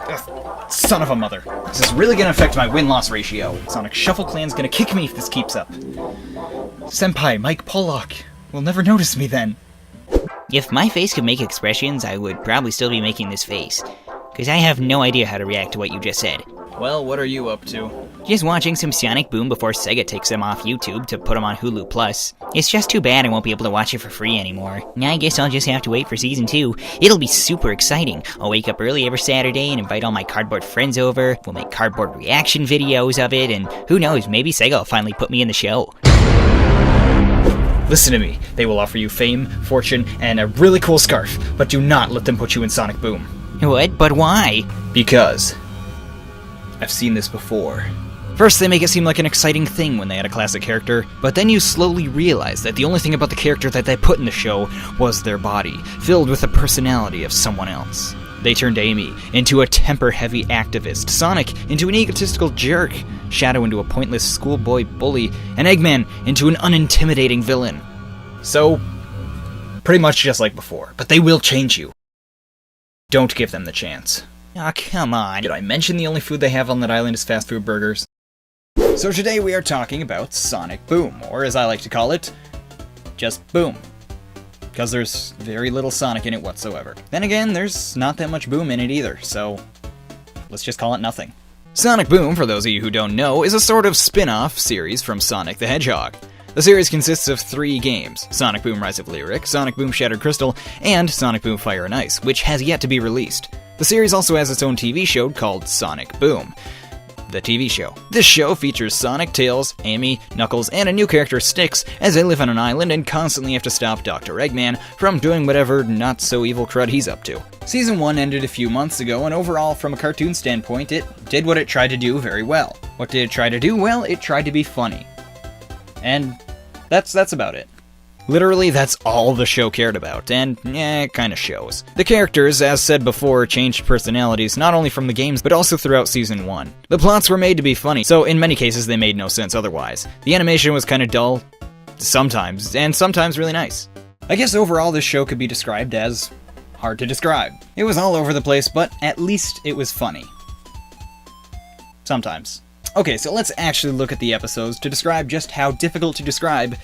Ugh, son of a mother. This is really gonna affect my win-loss ratio. Sonic Shuffle Clan's gonna kick me if this keeps up. Senpai Mike Pollock will never notice me then. If my face could make expressions, I would probably still be making this face. Because I have no idea how to react to what you just said. Well, what are you up to? Just watching some Sonic Boom before Sega takes them off YouTube to put them on Hulu Plus. It's just too bad I won't be able to watch it for free anymore. I guess I'll just have to wait for Season 2. It'll be super exciting. I'll wake up early every Saturday and invite all my cardboard friends over. We'll make cardboard reaction videos of it, and who knows, maybe Sega will finally put me in the show. Listen to me. They will offer you fame, fortune, and a really cool scarf, but do not let them put you in Sonic Boom. What? But why? Because I've seen this before. First, they make it seem like an exciting thing when they add a classic character, but then you slowly realize that the only thing about the character that they put in the show was their body, filled with the personality of someone else. They turned Amy into a temper-heavy activist, Sonic into an egotistical jerk, Shadow into a pointless schoolboy bully, and Eggman into an unintimidating villain. So, pretty much just like before, but they will change you. Don't give them the chance. Aw, come on. Did I mention the only food they have on that island is fast food burgers? So today we are talking about Sonic Boom, or as I like to call it, just Boom. Because there's very little Sonic in it whatsoever. Then again, there's not that much Boom in it either, so let's just call it nothing. Sonic Boom, for those of you who don't know, is a sort of spin-off series from Sonic the Hedgehog. The series consists of 3 games, Sonic Boom Rise of Lyric, Sonic Boom Shattered Crystal, and Sonic Boom Fire and Ice, which has yet to be released. The series also has its own TV show called Sonic Boom, the TV show. This show features Sonic, Tails, Amy, Knuckles, and a new character, Styx, as they live on an island and constantly have to stop Dr. Eggman from doing whatever not-so-evil crud he's up to. Season 1 ended a few months ago, and overall, from a cartoon standpoint, it did what it tried to do very well. What did it try to do? Well, it tried to be funny. And that's about it. Literally, that's all the show cared about, and it kinda shows. The characters, as said before, changed personalities not only from the games, but also throughout Season 1. The plots were made to be funny, so in many cases they made no sense otherwise. The animation was kinda dull, sometimes, and sometimes really nice. I guess overall this show could be described as hard to describe. It was all over the place, but at least it was funny. Sometimes. Okay, so let's actually look at the episodes to describe just how difficult to describe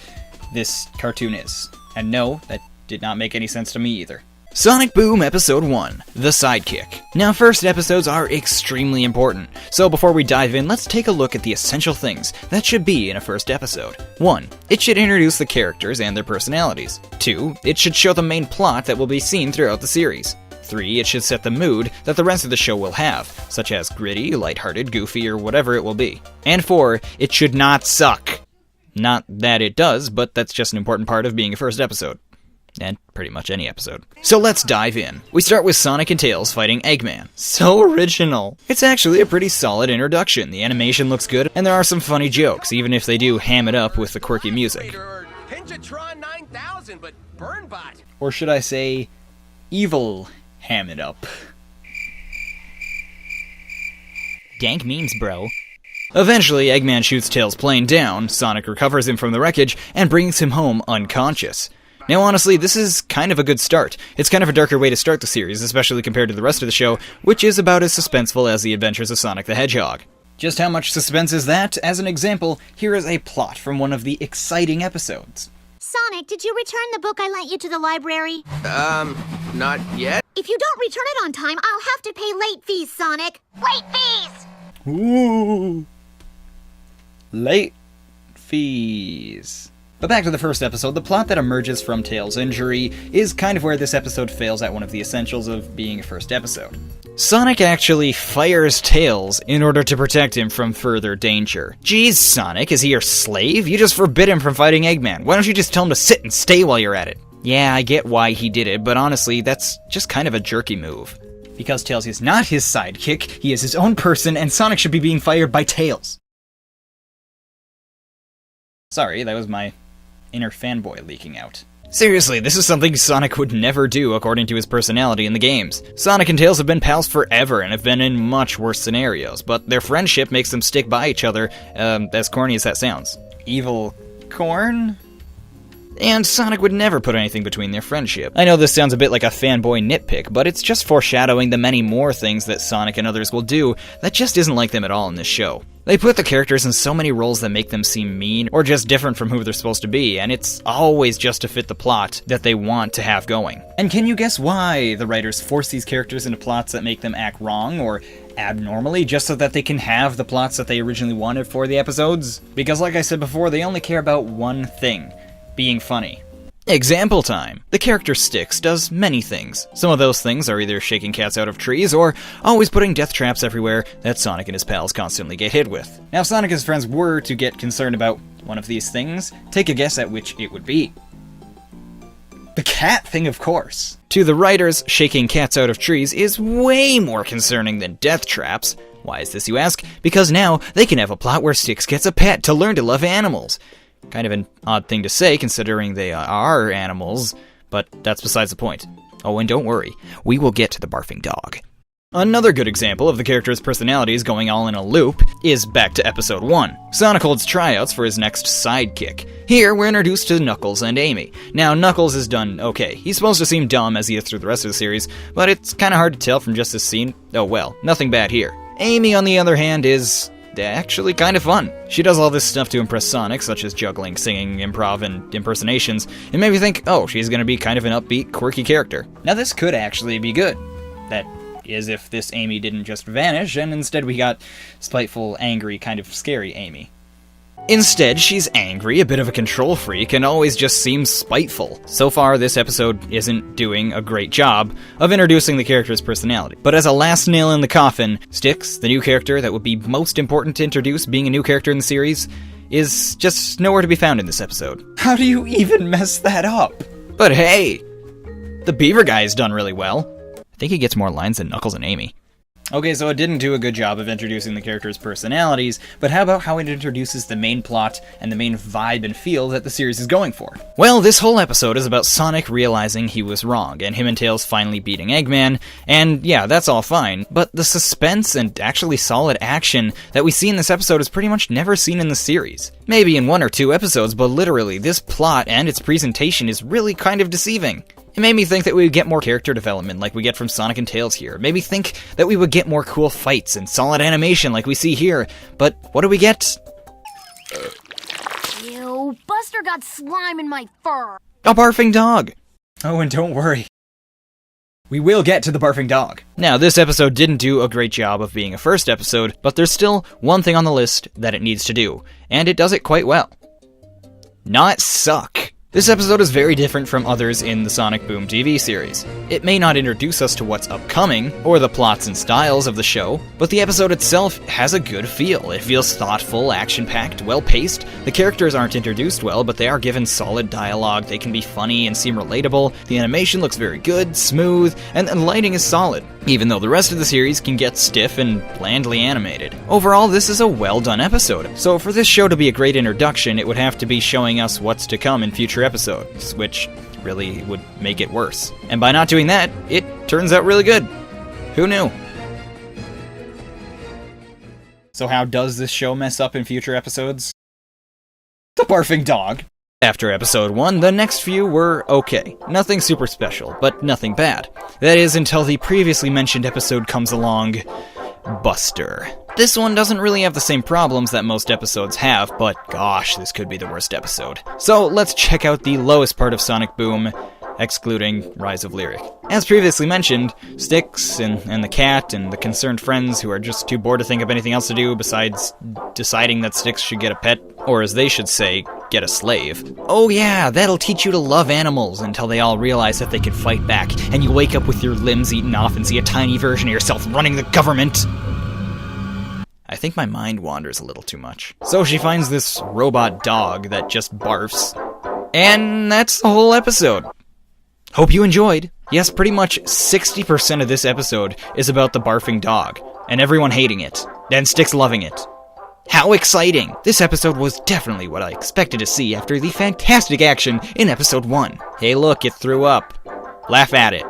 this cartoon is. And no, that did not make any sense to me either. Sonic Boom Episode 1, The Sidekick. Now, first episodes are extremely important, so before we dive in, let's take a look at the essential things that should be in a first episode. 1. It should introduce the characters and their personalities. 2. It should show the main plot that will be seen throughout the series. 3. It should set the mood that the rest of the show will have, such as gritty, lighthearted, goofy, or whatever it will be. And 4. It should not suck. Not that it does, but that's just an important part of being a first episode. And pretty much any episode. So let's dive in. We start with Sonic and Tails fighting Eggman. So original. It's actually a pretty solid introduction. The animation looks good, and there are some funny jokes, even if they do ham it up with the quirky music. Or should I say, evil ham it up. Dank memes, bro. Eventually, Eggman shoots Tails' plane down, Sonic recovers him from the wreckage, and brings him home unconscious. Now honestly, this is kind of a good start. It's kind of a darker way to start the series, especially compared to the rest of the show, which is about as suspenseful as the adventures of Sonic the Hedgehog. Just how much suspense is that? As an example, here is a plot from one of the exciting episodes. Sonic, did you return the book I lent you to the library? Not yet. If you don't return it on time, I'll have to pay late fees, Sonic. Late fees! Ooh. Late fees. But back to the first episode, the plot that emerges from Tails' injury is kind of where this episode fails at one of the essentials of being a first episode. Sonic actually fires Tails in order to protect him from further danger. Geez, Sonic, is he your slave? You just forbid him from fighting Eggman. Why don't you just tell him to sit and stay while you're at it? Yeah, I get why he did it, but honestly, that's just kind of a jerky move. Because Tails is not his sidekick, he is his own person, and Sonic should be being fired by Tails. Sorry, that was my inner fanboy leaking out. Seriously, this is something Sonic would never do according to his personality in the games. Sonic and Tails have been pals forever and have been in much worse scenarios, but their friendship makes them stick by each other, as corny as that sounds. Evil corn? And Sonic would never put anything between their friendship. I know this sounds a bit like a fanboy nitpick, but it's just foreshadowing the many more things that Sonic and others will do that just isn't like them at all in this show. They put the characters in so many roles that make them seem mean, or just different from who they're supposed to be, and it's always just to fit the plot that they want to have going. And can you guess why the writers force these characters into plots that make them act wrong, or abnormally, just so that they can have the plots that they originally wanted for the episodes? Because like I said before, they only care about one thing: being funny. Example time. The character Styx does many things. Some of those things are either shaking cats out of trees or always putting death traps everywhere that Sonic and his pals constantly get hit with. Now, if Sonic and his friends were to get concerned about one of these things, take a guess at which it would be. The cat thing, of course. To the writers, shaking cats out of trees is way more concerning than death traps. Why is this, you ask? Because now they can have a plot where Styx gets a pet to learn to love animals. Kind of an odd thing to say, considering they are animals, but that's besides the point. Oh, and don't worry, we will get to the barfing dog. Another good example of the character's personalities going all in a loop is back to episode 1. Sonic holds tryouts for his next sidekick. Here, we're introduced to Knuckles and Amy. Now, Knuckles is done okay. He's supposed to seem dumb as he is through the rest of the series, but it's kinda hard to tell from just this scene. Oh well, nothing bad here. Amy, on the other hand, is actually kind of fun. She does all this stuff to impress Sonic, such as juggling, singing, improv, and impersonations, and made me think, oh, she's gonna be kind of an upbeat, quirky character. Now this could actually be good. That is if this Amy didn't just vanish, and instead we got spiteful, angry, kind of scary Amy. Instead, she's angry, a bit of a control freak, and always just seems spiteful. So far, this episode isn't doing a great job of introducing the character's personality. But as a last nail in the coffin, Styx, the new character that would be most important to introduce being a new character in the series, is just nowhere to be found in this episode. How do you even mess that up? But hey, the Beaver guy's done really well. I think he gets more lines than Knuckles and Amy. Okay, so it didn't do a good job of introducing the characters' personalities, but how about how it introduces the main plot and the main vibe and feel that the series is going for? Well, this whole episode is about Sonic realizing he was wrong, and him and Tails finally beating Eggman, and yeah, that's all fine, but the suspense and actually solid action that we see in this episode is pretty much never seen in the series. Maybe in 1 or 2 episodes, but literally, this plot and its presentation is really kind of deceiving. It made me think that we would get more character development like we get from Sonic and Tails here. It made me think that we would get more cool fights and solid animation like we see here. But what do we get? Ew, Buster got slime in my fur. A barfing dog! Oh, and don't worry. We will get to the barfing dog. Now, this episode didn't do a great job of being a first episode, but there's still one thing on the list that it needs to do, and it does it quite well. Not suck. This episode is very different from others in the Sonic Boom TV series. It may not introduce us to what's upcoming, or the plots and styles of the show, but the episode itself has a good feel. It feels thoughtful, action-packed, well-paced. The characters aren't introduced well, but they are given solid dialogue, they can be funny and seem relatable, the animation looks very good, smooth, and the lighting is solid, even though the rest of the series can get stiff and blandly animated. Overall, this is a well-done episode, so for this show to be a great introduction, it would have to be showing us what's to come in future episodes, which really would make it worse. And by not doing that, it turns out really good. Who knew? So how does this show mess up in future episodes? The barfing dog. After episode 1, the next few were okay. Nothing super special, but nothing bad. That is until the previously mentioned episode comes along, Buster. This one doesn't really have the same problems that most episodes have, but gosh, this could be the worst episode. So let's check out the lowest part of Sonic Boom, excluding Rise of Lyric. As previously mentioned, Styx and the cat and the concerned friends who are just too bored to think of anything else to do besides deciding that Styx should get a pet, or as they should say, get a slave. Oh yeah, that'll teach you to love animals until they all realize that they can fight back, and you wake up with your limbs eaten off and see a tiny version of yourself running the government. I think my mind wanders a little too much. So she finds this robot dog that just barfs, and that's the whole episode. Hope you enjoyed. Yes, pretty much 60% of this episode is about the barfing dog, and everyone hating it, and Styx loving it. How exciting! This episode was definitely what I expected to see after the fantastic action in episode 1. Hey look, it threw up. Laugh at it.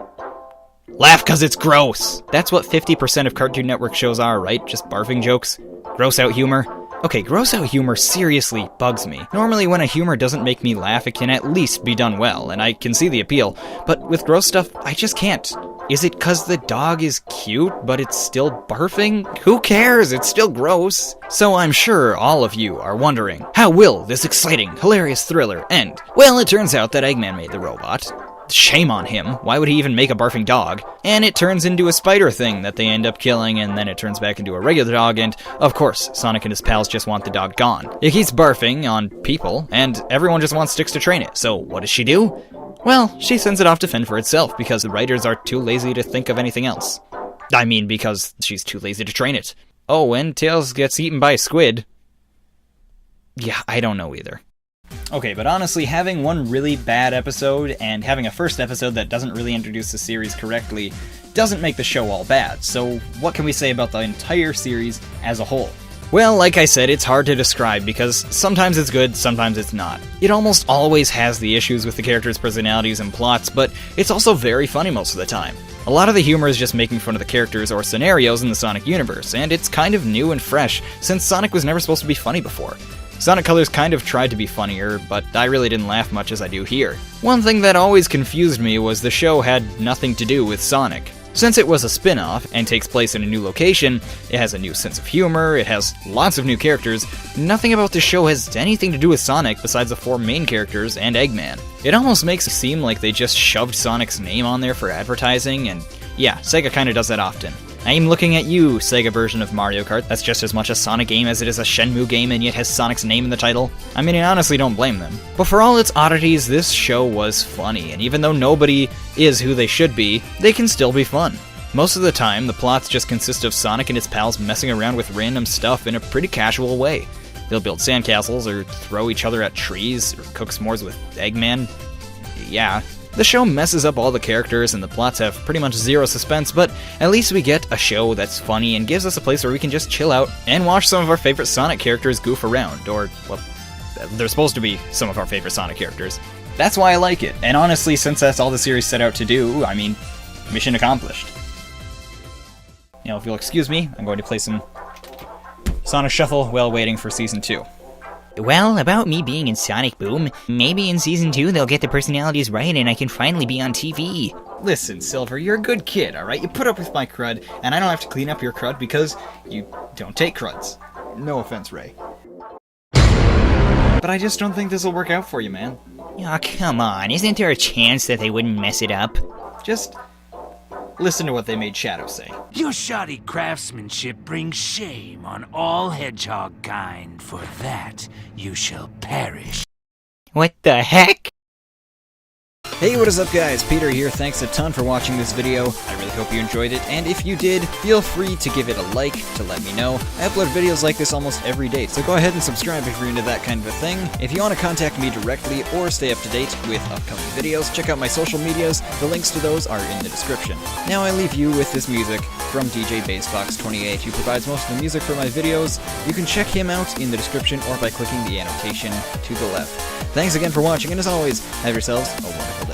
Laugh cause it's gross! That's what 50% of Cartoon Network shows are, right? Just barfing jokes? Gross out humor? Okay, gross out humor seriously bugs me. Normally when a humor doesn't make me laugh, it can at least be done well, and I can see the appeal, but with gross stuff, I just can't. Is it 'cause the dog is cute, but it's still barfing? Who cares? It's still gross. So I'm sure all of you are wondering, how will this exciting, hilarious thriller end? Well, it turns out that Eggman made the robot. Shame on him. Why would he even make a barfing dog? And it turns into a spider thing that they end up killing, and then it turns back into a regular dog, and of course, Sonic and his pals just want the dog gone. It keeps barfing on people, and everyone just wants Sticks to train it, so what does she do? Well, she sends it off to fend for itself, because the writers are too lazy to think of anything else. I mean, because she's too lazy to train it. Oh, and Tails gets eaten by a squid. Yeah, I don't know either. Okay, but honestly, having one really bad episode and having a first episode that doesn't really introduce the series correctly doesn't make the show all bad, so what can we say about the entire series as a whole? Well, like I said, it's hard to describe because sometimes it's good, sometimes it's not. It almost always has the issues with the characters' personalities and plots, but it's also very funny most of the time. A lot of the humor is just making fun of the characters or scenarios in the Sonic universe, and it's kind of new and fresh, since Sonic was never supposed to be funny before. Sonic Colors kind of tried to be funnier, but I really didn't laugh much as I do here. One thing that always confused me was the show had nothing to do with Sonic. Since it was a spin-off and takes place in a new location, it has a new sense of humor, it has lots of new characters, nothing about the show has anything to do with Sonic besides the 4 main characters and Eggman. It almost makes it seem like they just shoved Sonic's name on there for advertising, and yeah, Sega kinda does that often. I'm looking at you, Sega version of Mario Kart. That's just as much a Sonic game as it is a Shenmue game and yet has Sonic's name in the title. I mean, I honestly don't blame them. But for all its oddities, this show was funny, and even though nobody is who they should be, they can still be fun. Most of the time, the plots just consist of Sonic and his pals messing around with random stuff in a pretty casual way. They'll build sandcastles, or throw each other at trees, or cook s'mores with Eggman. Yeah. The show messes up all the characters and the plots have pretty much zero suspense, but at least we get a show that's funny and gives us a place where we can just chill out and watch some of our favorite Sonic characters goof around, or, well, they're supposed to be some of our favorite Sonic characters. That's why I like it, and honestly, since that's all the series set out to do, I mean, mission accomplished. Now, if you'll excuse me, I'm going to play some Sonic Shuffle while waiting for Season 2. Well, about me being in Sonic Boom, maybe in Season 2 they'll get the personalities right and I can finally be on TV. Listen, Silver, you're a good kid, alright? You put up with my crud, and I don't have to clean up your crud because you don't take cruds. No offense, Ray. But I just don't think this will work out for you, man. Oh, come on, isn't there a chance that they wouldn't mess it up? Just listen to what they made Shadow say. Your shoddy craftsmanship brings shame on all hedgehog kind. For that, you shall perish. What the heck? Hey, what is up guys? Peter here. Thanks a ton for watching this video. I really hope you enjoyed it, and if you did, feel free to give it a like to let me know. I upload videos like this almost every day, so go ahead and subscribe if you're into that kind of a thing. If you want to contact me directly or stay up to date with upcoming videos, check out my social medias. The links to those are in the description. Now I leave you with this music from DJ Bassbox28, who provides most of the music for my videos. You can check him out in the description or by clicking the annotation to the left. Thanks again for watching, and as always, have yourselves a wonderful day.